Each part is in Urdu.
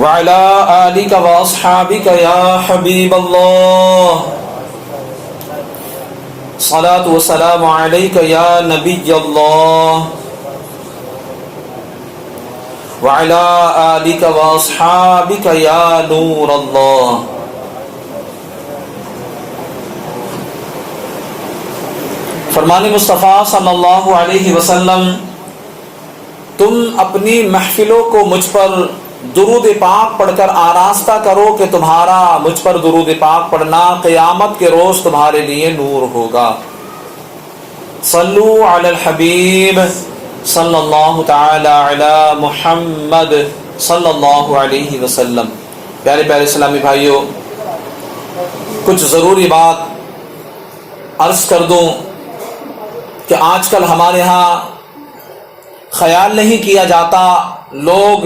وعلى آلك وأصحابك يا حبيب الله صلاة والسلام عليك يا نبي الله وعلى آلك وأصحابك يا نور الله. فرمان مصطفیٰ صلی اللہ علیہ وسلم، تم اپنی محفلوں کو مجھ پر درود پاک پڑھ کر آراستہ کرو کہ تمہارا مجھ پر درود پاک پڑھنا قیامت کے روز تمہارے لیے نور ہوگا. صلو علی الحبیب صلی اللہ تعالی علی محمد صلی اللہ علیہ وسلم. پیارے پیارے اسلامی بھائیوں، کچھ ضروری بات عرض کر دوں کہ آج کل ہمارے ہاں خیال نہیں کیا جاتا، لوگ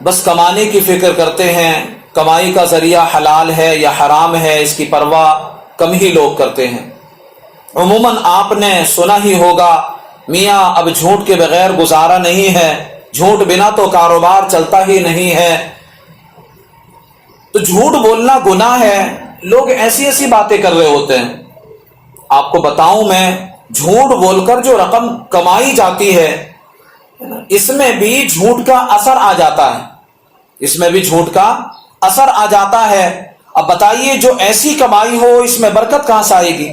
بس کمانے کی فکر کرتے ہیں، کمائی کا ذریعہ حلال ہے یا حرام ہے اس کی پرواہ کم ہی لوگ کرتے ہیں. عموماً آپ نے سنا ہی ہوگا، میاں اب جھوٹ کے بغیر گزارا نہیں ہے، جھوٹ بنا تو کاروبار چلتا ہی نہیں ہے. تو جھوٹ بولنا گناہ ہے، لوگ ایسی ایسی باتیں کر رہے ہوتے ہیں. آپ کو بتاؤں میں، جھوٹ بول کر جو رقم کمائی جاتی ہے اس میں بھی جھوٹ کا اثر آ جاتا ہے، اس میں بھی جھوٹ کا اثر آ جاتا ہے. اب بتائیے، جو ایسی کمائی ہو اس میں برکت کہاں سے آئے گی؟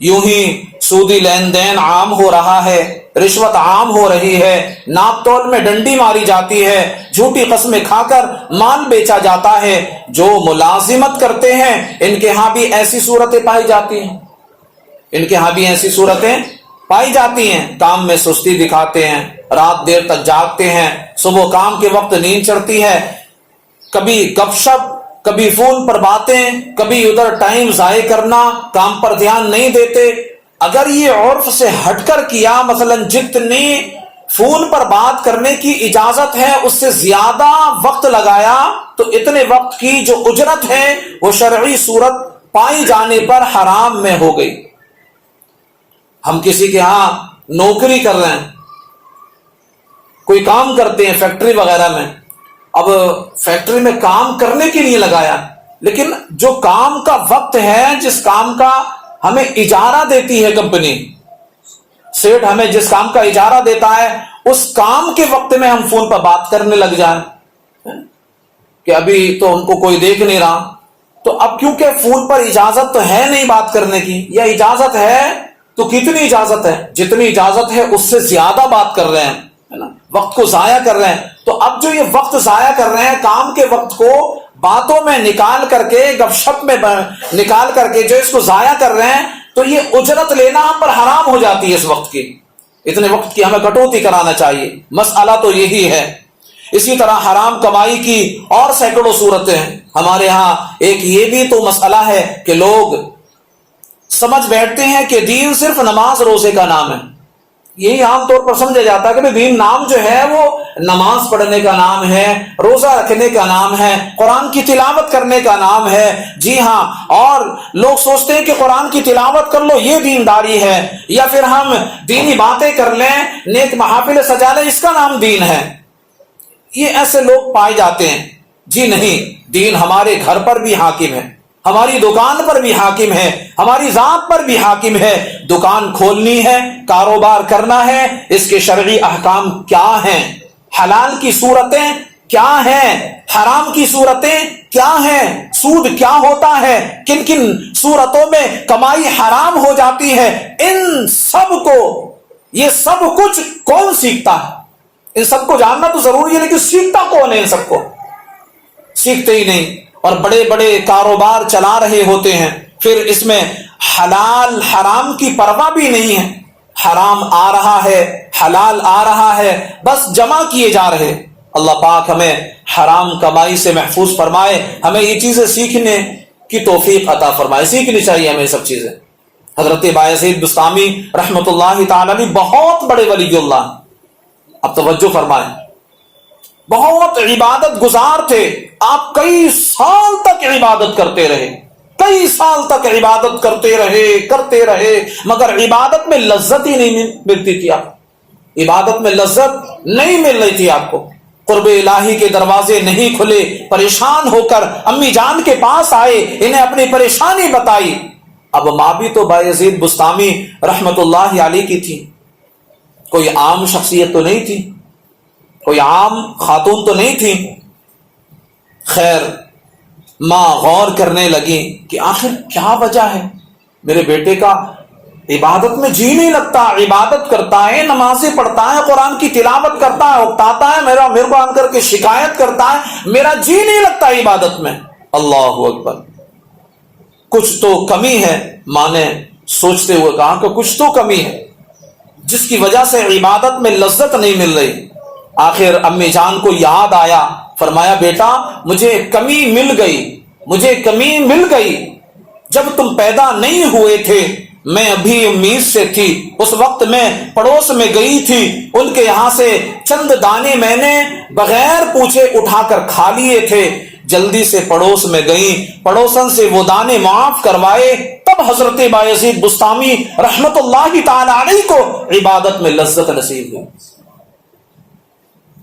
یوں ہی سودی لین دین عام ہو رہا ہے، رشوت عام ہو رہی ہے، ناپ تول میں ڈنڈی ماری جاتی ہے، جھوٹی قسمیں کھا کر مال بیچا جاتا ہے. جو ملازمت کرتے ہیں ان کے ہاں بھی ایسی صورتیں پائی جاتی ہیں، ان کے ہاں بھی ایسی صورتیں پائی جاتی ہیں. کام میں سستی دکھاتے ہیں، رات دیر تک جاگتے ہیں، صبح کام کے وقت نیند چڑھتی ہے، کبھی گپ شپ، کبھی فون پر باتیں، کبھی ادھر ٹائم ضائع کرنا، کام پر دھیان نہیں دیتے. اگر یہ عرف سے ہٹ کر کیا، مثلا جتنی فون پر بات کرنے کی اجازت ہے اس سے زیادہ وقت لگایا تو اتنے وقت کی جو اجرت ہے وہ شرعی صورت پائی جانے پر حرام میں ہو گئی. ہم کسی کے ہاں نوکری کر رہے ہیں، کوئی کام کرتے ہیں فیکٹری وغیرہ میں، اب فیکٹری میں کام کرنے کے لیے لگایا، لیکن جو کام کا وقت ہے، جس کام کا ہمیں اجارہ دیتی ہے کمپنی، سیٹ ہمیں جس کام کا اجارہ دیتا ہے، اس کام کے وقت میں ہم فون پر بات کرنے لگ جائیں کہ ابھی تو ہم کو کوئی دیکھ نہیں رہا. تو اب کیونکہ فون پر اجازت تو ہے نہیں بات کرنے کی، یا اجازت ہے تو کتنی اجازت ہے؟ جتنی اجازت ہے اس سے زیادہ بات کر رہے ہیں، ہے نا، وقت کو ضائع کر رہے ہیں. تو اب جو یہ وقت ضائع کر رہے ہیں، کام کے وقت کو باتوں میں نکال کر کے، گپ شپ میں نکال کر کے جو اس کو ضائع کر رہے ہیں، تو یہ اجرت لینا ہم پر حرام ہو جاتی ہے. اس وقت کی، اتنے وقت کی ہمیں کٹوتی کرانا چاہیے. مسئلہ تو یہی ہے. اسی طرح حرام کمائی کی اور سینکڑوں صورتیں ہیں ہمارے ہاں. ایک یہ بھی تو مسئلہ ہے کہ لوگ سمجھ بیٹھتے ہیں کہ دین صرف نماز روزے کا نام ہے. یہی عام طور پر سمجھا جاتا ہے کہ دین نام جو ہے وہ نماز پڑھنے کا نام ہے، روزہ رکھنے کا نام ہے، قرآن کی تلاوت کرنے کا نام ہے. جی ہاں، اور لوگ سوچتے ہیں کہ قرآن کی تلاوت کر لو یہ دینداری ہے، یا پھر ہم دینی باتیں کر لیں، نیک محافل سجا لیں، اس کا نام دین ہے. یہ ایسے لوگ پائے جاتے ہیں. جی نہیں، دین ہمارے گھر پر بھی حاکم ہے، ہماری دکان پر بھی حاکم ہے، ہماری ذات پر بھی حاکم ہے. دکان کھولنی ہے، کاروبار کرنا ہے، اس کے شرعی احکام کیا ہیں؟ حلال کی صورتیں کیا ہیں؟ حرام کی صورتیں کیا ہیں؟ سود کیا ہوتا ہے؟ کن کن صورتوں میں کمائی حرام ہو جاتی ہے؟ ان سب کو، یہ سب کچھ کون سیکھتا ہے؟ ان سب کو جاننا تو ضروری ہے، لیکن سیکھتا کون ہے؟ ان سب کو سیکھتے ہی نہیں، اور بڑے بڑے کاروبار چلا رہے ہوتے ہیں. پھر اس میں حلال حرام کی پرواہ بھی نہیں ہے. حرام آ رہا ہے، حلال آ رہا ہے، بس جمع کیے جا رہے. اللہ پاک ہمیں حرام کمائی سے محفوظ فرمائے، ہمیں یہ چیزیں سیکھنے کی توفیق عطا فرمائے. سیکھنی چاہیے ہمیں یہ سب چیزیں. حضرت بایزید بستامی رحمۃ اللہ تعالی علیہ بہت بڑے ولی اللہ، اب توجہ فرمائیں، بہت عبادت گزار تھے. آپ کئی سال تک عبادت کرتے رہے، کئی سال تک عبادت کرتے رہے، مگر عبادت میں لذت ہی نہیں ملتی تھی. آپ عبادت میں لذت نہیں مل رہی تھی آپ کو. قرب الہی کے دروازے نہیں کھلے، پریشان ہو کر امی جان کے پاس آئے، انہیں اپنی پریشانی بتائی۔ اب ماں بھی تو بایزید بسطامی رحمت اللہ علیہ کی تھی، کوئی عام شخصیت تو نہیں تھی، کوئی عام خاتون تو نہیں تھی۔ خیر ماں غور کرنے لگی کہ آخر کیا وجہ ہے، میرے بیٹے کا عبادت میں جی نہیں لگتا، عبادت کرتا ہے، نمازیں پڑھتا ہے، قرآن کی تلاوت کرتا ہے، اکتاتا ہے، میرے کو آن کر کے شکایت کرتا ہے، میرا جی نہیں لگتا عبادت میں۔ اللہ اکبر، کچھ تو کمی ہے۔ ماں نے سوچتے ہوئے کہا کہ کچھ تو کمی ہے جس کی وجہ سے عبادت میں لذت نہیں مل رہی۔ آخر امی جان کو یاد آیا، فرمایا بیٹا مجھے کمی مل گئی، مجھے کمی مل گئی۔ جب تم پیدا نہیں ہوئے تھے میں ابھی امید سے تھی، اس وقت میں پڑوس میں گئی تھی، ان کے یہاں سے چند دانے میں نے بغیر پوچھے اٹھا کر کھا لیے تھے، جلدی سے پڑوس میں گئیں، پڑوسن سے وہ دانے معاف کروائے، تب حضرت بایزید بسطامی رحمت اللہ تعالی علیہ کو عبادت میں لذت نصیب ہوئی۔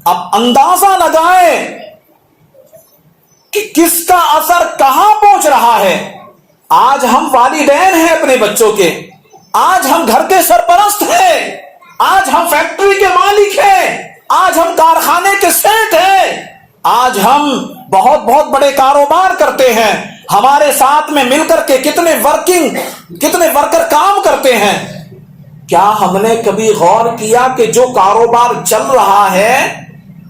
اب اندازہ لگائے کہ کس کا اثر کہاں پہنچ رہا ہے۔ آج ہم والدین ہیں اپنے بچوں کے، آج ہم گھر کے سرپرست ہیں، آج ہم فیکٹری کے مالک ہیں، آج ہم کارخانے کے سیٹ ہیں، آج ہم بہت بہت بڑے کاروبار کرتے ہیں، ہمارے ساتھ میں مل کر کے کتنے ورکر کام کرتے ہیں۔ کیا ہم نے کبھی غور کیا کہ جو کاروبار چل رہا ہے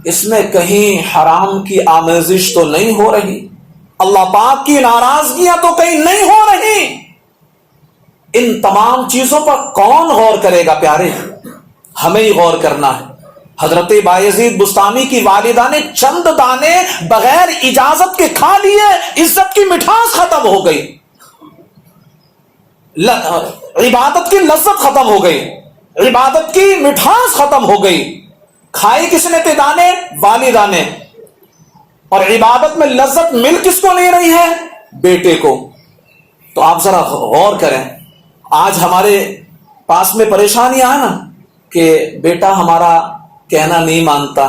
اس میں کہیں حرام کی آمیزش تو نہیں ہو رہی، اللہ پاک کی ناراضگیاں تو کہیں نہیں ہو رہی؟ ان تمام چیزوں پر کون غور کرے گا پیارے؟ ہمیں ہی غور کرنا ہے۔ حضرت بایزید بسطامی کی والدہ نے چند دانے بغیر اجازت کے کھا لیے، عزت کی مٹھاس ختم ہو گئی، عبادت کی لذت ختم ہو گئی، عبادت کی مٹھاس ختم ہو گئی۔ کھائے کس نے تھے دانے؟ والدہ نے۔ اور عبادت میں لذت مل کس کو نہیں رہی ہے؟ بیٹے کو۔ تو آپ ذرا غور کریں، آج ہمارے پاس میں پریشانیاں ہیں نا کہ بیٹا ہمارا کہنا نہیں مانتا،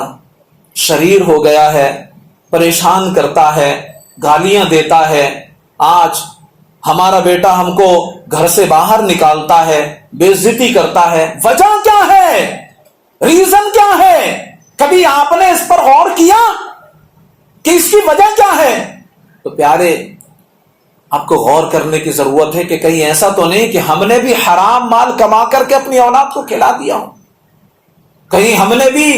شریر ہو گیا ہے، پریشان کرتا ہے، گالیاں دیتا ہے، آج ہمارا بیٹا ہم کو گھر سے باہر نکالتا ہے، بے عزتی کرتا ہے۔ وجہ کیا ہے؟ ریزن کیا ہے؟ کبھی آپ نے اس پر غور کیا کہ اس کی وجہ کیا ہے؟ تو پیارے آپ کو غور کرنے کی ضرورت ہے کہ کہیں ایسا تو نہیں کہ ہم نے بھی حرام مال کما کر کے اپنی اولاد کو کھلا دیا ہو، کہیں ہم نے بھی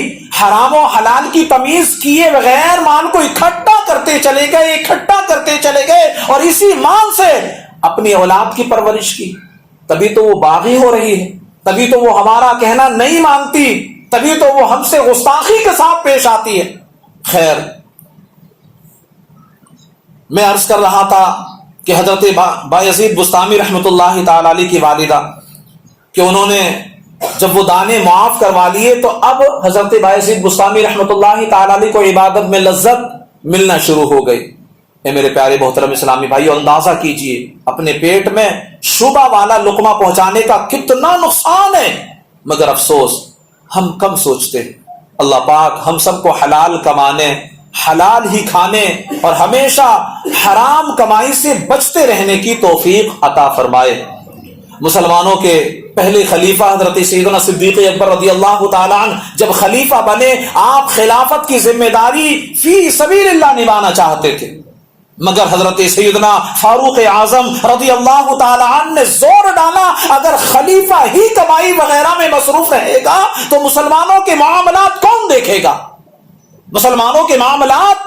حرام و حلال کی تمیز کیے بغیر مال کو اکٹھا کرتے چلے گئے اور اسی مال سے اپنی اولاد کی پرورش کی، تبھی تو وہ باغی ہو رہی ہے، تبھی تو وہ ہمارا کہنا نہیں مانتی، تبھی تو وہ ہم سے گستاخی کے ساتھ پیش آتی ہے۔ خیر میں عرض کر رہا تھا کہ حضرت بایزید بسطامی رحمت اللہ تعالی علیہ کی والدہ کہ انہوں نے جب وہ دانے معاف کروا لیے تو اب حضرت بایزید بسطامی رحمت اللہ تعالی علیہ کو عبادت میں لذت ملنا شروع ہو گئی۔ اے میرے پیارے محترم اسلامی بھائیو، اندازہ کیجئے اپنے پیٹ میں شبہ والا لقمہ پہنچانے کا کتنا نقصان ہے، مگر افسوس ہم کم سوچتے ہیں۔ اللہ پاک ہم سب کو حلال کمانے، حلال ہی کھانے اور ہمیشہ حرام کمائی سے بچتے رہنے کی توفیق عطا فرمائے۔ مسلمانوں کے پہلے خلیفہ حضرت سیدنا صدیق اکبر رضی اللہ تعالیٰ عنہ جب خلیفہ بنے، آپ خلافت کی ذمہ داری فی سبیل اللہ نبھانا چاہتے تھے، مگر حضرت سیدنا فاروق اعظم رضی اللہ تعالیٰ عنہ نے زور ڈالا اگر خلیفہ ہی کمائی وغیرہ میں مصروف رہے گا تو مسلمانوں کے معاملات کون دیکھے گا؟ مسلمانوں کے معاملات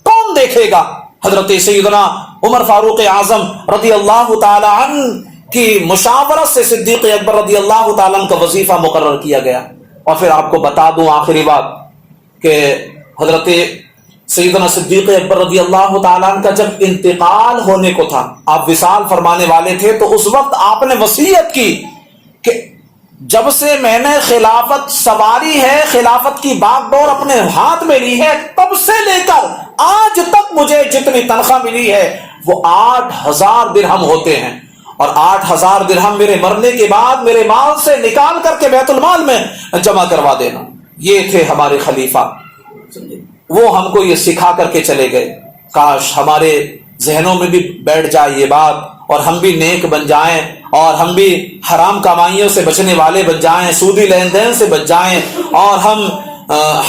کون دیکھے گا؟ حضرت سیدنا عمر فاروق اعظم رضی اللہ تعالیٰ عنہ کی مشاورت سے صدیق اکبر رضی اللہ تعالیٰ عنہ کا وظیفہ مقرر کیا گیا۔ اور پھر آپ کو بتا دوں آخری بات کہ حضرت سیدنا صدیق اکبر رضی اللہ تعالیٰ عنہ کا جب انتقال ہونے کو تھا، آپ وصال فرمانے والے تھے، تو اس وقت آپ نے وصیت کی کہ جب سے میں نے خلافت سواری ہے، خلافت کی باغ ڈور اپنے ہاتھ میں لی ہے، تب سے لے کر آج تک مجھے جتنی تنخواہ ملی ہے وہ 8,000 درہم ہوتے ہیں، اور 8,000 درہم میرے مرنے کے بعد میرے مال سے نکال کر کے بیت المال میں جمع کروا دینا۔ یہ تھے ہمارے خلیفہ۔ وہ ہم کو یہ سکھا کر کے چلے گئے. کاش ہمارے ذہنوں میں بھی بیٹھ جائے یہ بات اور ہم بھی نیک بن جائیں اور ہم بھی حرام کمائیوں سے بچنے والے بن جائیں, سودی لین دین سے بچ جائیں اور ہم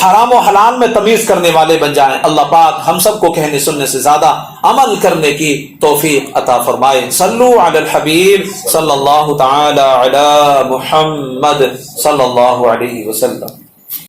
حرام و حلال میں تمیز کرنے والے بن جائیں. اللہ پاک ہم سب کو کہنے سننے سے زیادہ عمل کرنے کی توفیق عطا فرمائے. صلو علی الحبیب صلی اللہ تعالی علی محمد صلی اللہ علیہ وسلم.